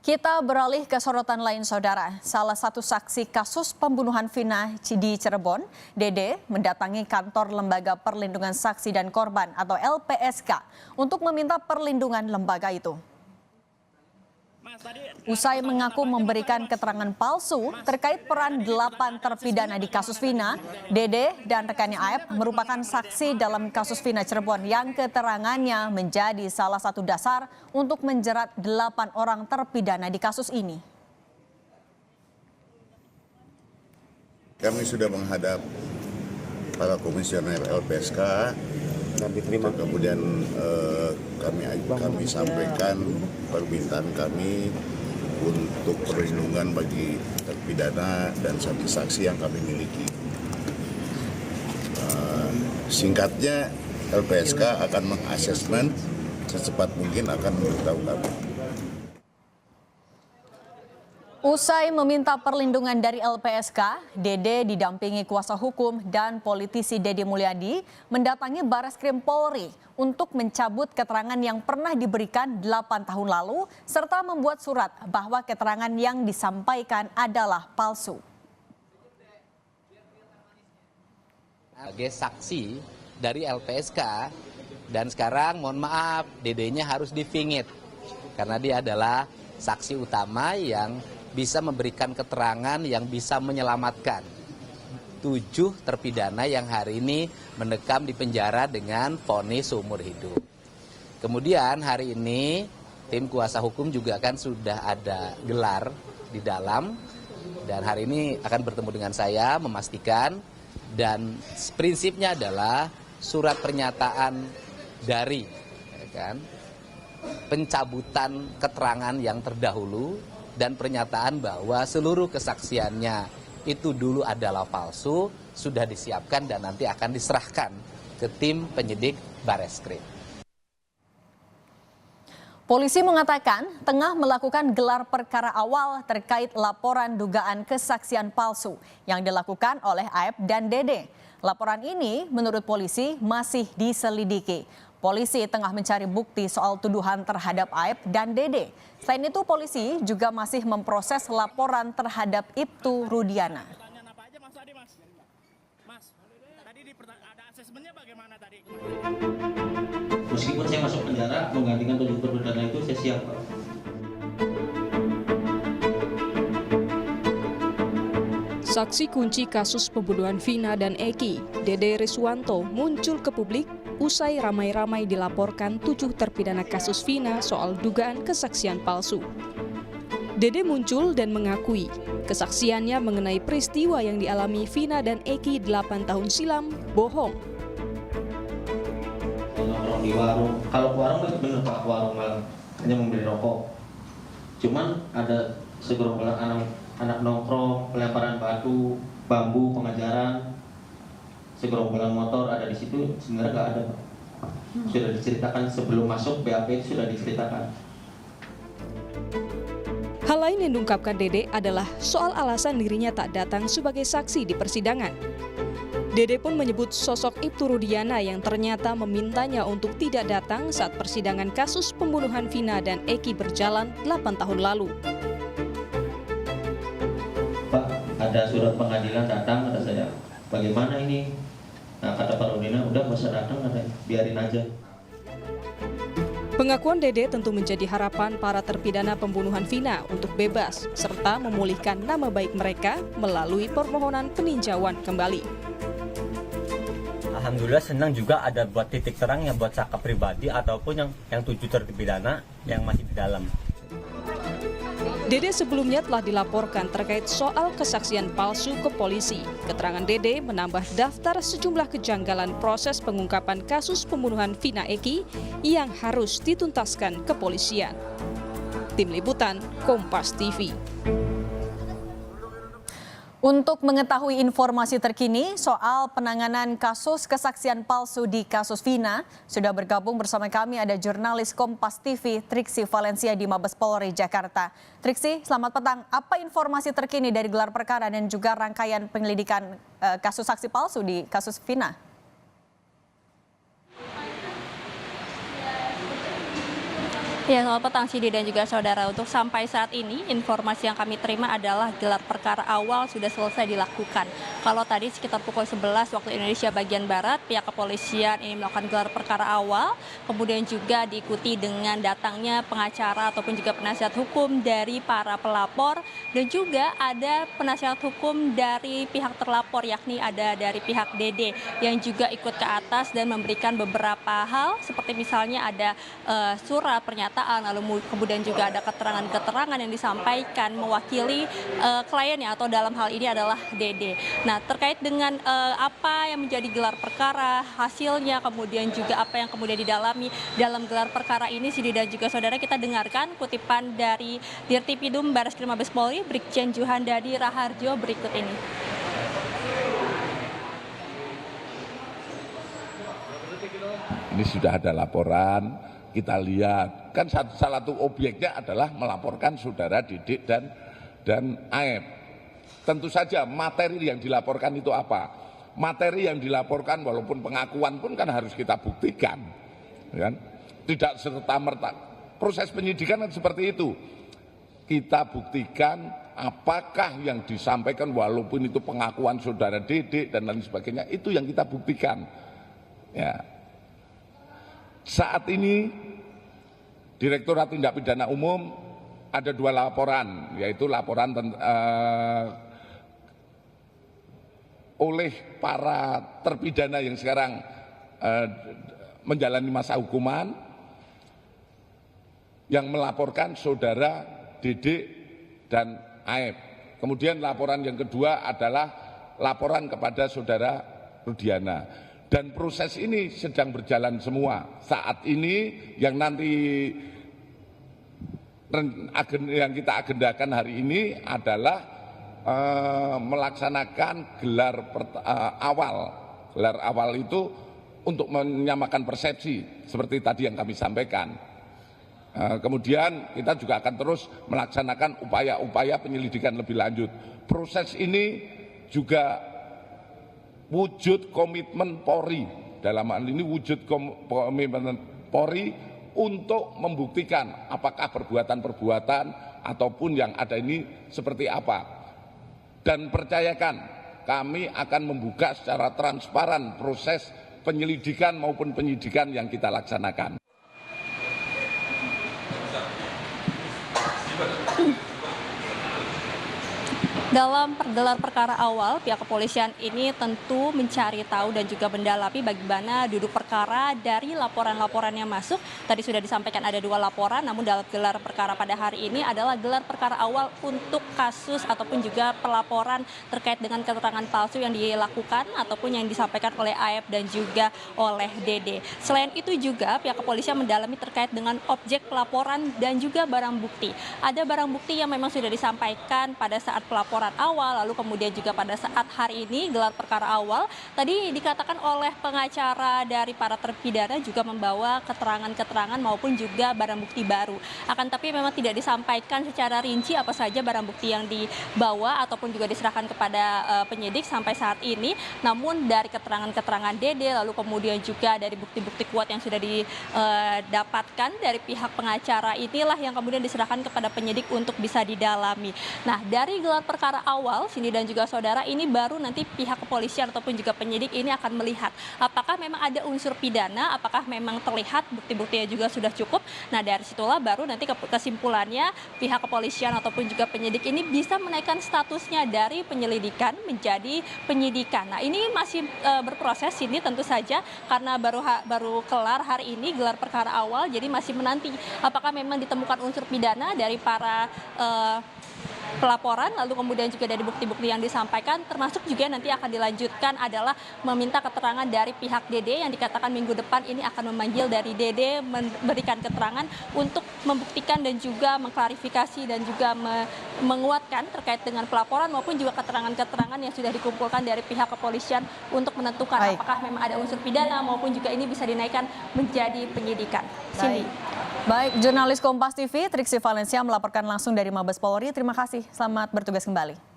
Kita beralih ke sorotan lain, saudara. Salah satu saksi kasus pembunuhan Vina di Cirebon, Dede, mendatangi kantor Lembaga Perlindungan Saksi dan Korban atau LPSK untuk meminta perlindungan lembaga itu. Usai mengaku memberikan keterangan palsu terkait peran 8 terpidana di kasus Vina, Dede dan rekannya Aep merupakan saksi dalam kasus Vina Cirebon yang keterangannya menjadi salah satu dasar untuk menjerat 8 orang terpidana di kasus ini. Kami sudah menghadap para komisioner LPSK dan diterima. Kemudian kami sampaikan permintaan kami untuk perlindungan bagi terpidana dan saksi-saksi yang kami miliki. Singkatnya, LPSK akan mengasesmen secepat mungkin akan memberitahu kami. Usai meminta perlindungan dari LPSK, Dede didampingi kuasa hukum dan politisi Deddy Mulyadi mendatangi Barreskrim Polri untuk mencabut keterangan yang pernah diberikan 8 tahun lalu serta membuat surat bahwa keterangan yang disampaikan adalah palsu. Sebagai saksi dari LPSK dan sekarang mohon maaf Dedenya harus difingit karena dia adalah saksi utama yang bisa memberikan keterangan yang bisa menyelamatkan 7 terpidana yang hari ini mendekam di penjara dengan vonis seumur hidup. Kemudian hari ini tim kuasa hukum juga kan sudah ada gelar di dalam dan hari ini akan bertemu dengan saya memastikan dan prinsipnya adalah surat pernyataan dari pencabutan keterangan yang terdahulu dan pernyataan bahwa seluruh kesaksiannya itu dulu adalah palsu, sudah disiapkan dan nanti akan diserahkan ke tim penyidik Barreskrim. Polisi mengatakan tengah melakukan gelar perkara awal terkait laporan dugaan kesaksian palsu yang dilakukan oleh Aep dan Dede. Laporan ini menurut polisi masih diselidiki. Polisi tengah mencari bukti soal tuduhan terhadap Aep dan Dede. Selain itu, polisi juga masih memproses laporan terhadap Ibtu Rudiana. Meskipun saya masuk penjara, menggantikan 7 terpidana itu saya siap, Pak. Saksi kunci kasus pembunuhan Vina dan Eki, Dede Riswanto, muncul ke publik usai ramai-ramai dilaporkan 7 terpidana kasus Vina soal dugaan kesaksian palsu. Dede muncul dan mengakui kesaksiannya mengenai peristiwa yang dialami Vina dan Eki 8 tahun silam bohong. Nongkrong di warung, kalau ke warung bener Pak, warung malam hanya membeli rokok. Cuman ada segerombolan anak nongkrong, pelemparan batu, bambu, pengajaran, segerombolan motor ada di situ, sebenarnya nggak ada, Pak. Sudah diceritakan sebelum masuk BAP itu sudah diceritakan. Hal lain yang diungkapkan Dede adalah soal alasan dirinya tak datang sebagai saksi di persidangan. Dede pun menyebut sosok Ibtu Rudiana yang ternyata memintanya untuk tidak datang saat persidangan kasus pembunuhan Vina dan Eki berjalan 8 tahun lalu. Pak, ada surat pengadilan datang, kata saya. Bagaimana ini? Nah, kata Pak Rudiana, udah nggak usah datang, katanya, biarin aja. Pengakuan Dede tentu menjadi harapan para terpidana pembunuhan Vina untuk bebas, serta memulihkan nama baik mereka melalui permohonan peninjauan kembali. Alhamdulillah senang juga ada buat titik terang yang buat Saka pribadi ataupun yang 7 terpidana yang masih di dalam. Dede sebelumnya telah dilaporkan terkait soal kesaksian palsu ke polisi. Keterangan Dede menambah daftar sejumlah kejanggalan proses pengungkapan kasus pembunuhan Vina Eki yang harus dituntaskan kepolisian. Tim Liputan, Kompas TV. Untuk mengetahui informasi terkini soal penanganan kasus kesaksian palsu di kasus Vina, sudah bergabung bersama kami ada jurnalis Kompas TV Triksi Valencia di Mabes Polri Jakarta. Triksi, selamat petang. Apa informasi terkini dari gelar perkara dan juga rangkaian penyelidikan kasus saksi palsu di kasus Vina? Ya, selamat petang Sidi dan juga saudara. Untuk sampai saat ini, informasi yang kami terima adalah gelar perkara awal sudah selesai dilakukan. Kalau tadi sekitar pukul 11 waktu Indonesia bagian Barat, pihak kepolisian ini melakukan gelar perkara awal, kemudian juga diikuti dengan datangnya pengacara ataupun juga penasihat hukum dari para pelapor, dan juga ada penasihat hukum dari pihak terlapor, yakni ada dari pihak DD yang juga ikut ke atas dan memberikan beberapa hal, seperti misalnya ada surat pernyataan, lalu kemudian juga ada keterangan-keterangan yang disampaikan mewakili kliennya, atau dalam hal ini adalah DD. Nah, terkait dengan apa yang menjadi gelar perkara, hasilnya, kemudian juga apa yang kemudian didalami dalam gelar perkara ini, Sidi dan juga saudara, kita dengarkan kutipan dari Dirtipidum Barreskrim Mabes Polri, Brigjen Juhandadi Raharjo berikut ini. Ini sudah ada laporan, kita lihat kan salah satu objeknya adalah melaporkan saudara Didik dan Aep. Tentu saja materi yang dilaporkan itu apa? Materi yang dilaporkan walaupun pengakuan pun kan harus kita buktikan, kan? Tidak serta-merta. Proses penyidikan kan seperti itu. Kita buktikan apakah yang disampaikan walaupun itu pengakuan saudara Didik dan lain sebagainya, itu yang kita buktikan. Ya. Saat ini Direktorat Tindak Pidana Umum ada 2 laporan, yaitu laporan oleh para terpidana yang sekarang menjalani masa hukuman, yang melaporkan saudara Didik dan Aep. Kemudian laporan yang kedua adalah laporan kepada saudara Rudiana. Dan proses ini sedang berjalan semua. Saat ini yang nanti yang kita agendakan hari ini adalah melaksanakan gelar awal. Gelar awal itu untuk menyamakan persepsi seperti tadi yang kami sampaikan. Kemudian kita juga akan terus melaksanakan upaya-upaya penyelidikan lebih lanjut. Proses ini juga wujud komitmen Polri, dalam hal ini wujud komitmen Polri untuk membuktikan apakah perbuatan-perbuatan ataupun yang ada ini seperti apa. Dan percayakan, kami akan membuka secara transparan proses penyelidikan maupun penyidikan yang kita laksanakan. Dalam gelar perkara awal, pihak kepolisian ini tentu mencari tahu dan juga mendalami bagaimana duduk perkara dari laporan-laporan yang masuk. Tadi sudah disampaikan ada 2 laporan, namun dalam gelar perkara pada hari ini adalah gelar perkara awal untuk kasus ataupun juga pelaporan terkait dengan keterangan palsu yang dilakukan ataupun yang disampaikan oleh Aep dan juga oleh DD. Selain itu juga pihak kepolisian mendalami terkait dengan objek pelaporan dan juga barang bukti. Ada barang bukti yang memang sudah disampaikan pada saat pelaporan awal, lalu kemudian juga pada saat hari ini gelar perkara awal, tadi dikatakan oleh pengacara dari para terpidana juga membawa keterangan-keterangan maupun juga barang bukti baru. Akan tapi memang tidak disampaikan secara rinci apa saja barang bukti yang dibawa ataupun juga diserahkan kepada penyidik sampai saat ini. Namun dari keterangan-keterangan Dede, lalu kemudian juga dari bukti-bukti kuat yang sudah didapatkan dari pihak pengacara, inilah yang kemudian diserahkan kepada penyidik untuk bisa didalami. Nah, dari gelar perkara awal, Cindy dan juga saudara, ini baru nanti pihak kepolisian ataupun juga penyidik ini akan melihat apakah memang ada unsur pidana, apakah memang terlihat bukti-buktinya juga sudah cukup. Nah, dari situlah baru nanti kesimpulannya pihak kepolisian ataupun juga penyidik ini bisa menaikkan statusnya dari penyelidikan menjadi penyidikan. Nah, ini masih berproses ini tentu saja karena baru kelar hari ini gelar perkara awal, jadi masih menanti apakah memang ditemukan unsur pidana dari para pelaporan, lalu kemudian juga dari bukti-bukti yang disampaikan, termasuk juga nanti akan dilanjutkan adalah meminta keterangan dari pihak DD yang dikatakan minggu depan ini akan memanggil dari DD memberikan keterangan untuk membuktikan dan juga mengklarifikasi dan juga menguatkan terkait dengan pelaporan maupun juga keterangan-keterangan yang sudah dikumpulkan dari pihak kepolisian untuk menentukan apakah memang ada unsur pidana maupun juga ini bisa dinaikkan menjadi penyidikan. Cindy. Baik, jurnalis Kompas TV Triksi Valencia melaporkan langsung dari Mabes Polri. Terima kasih, selamat bertugas kembali.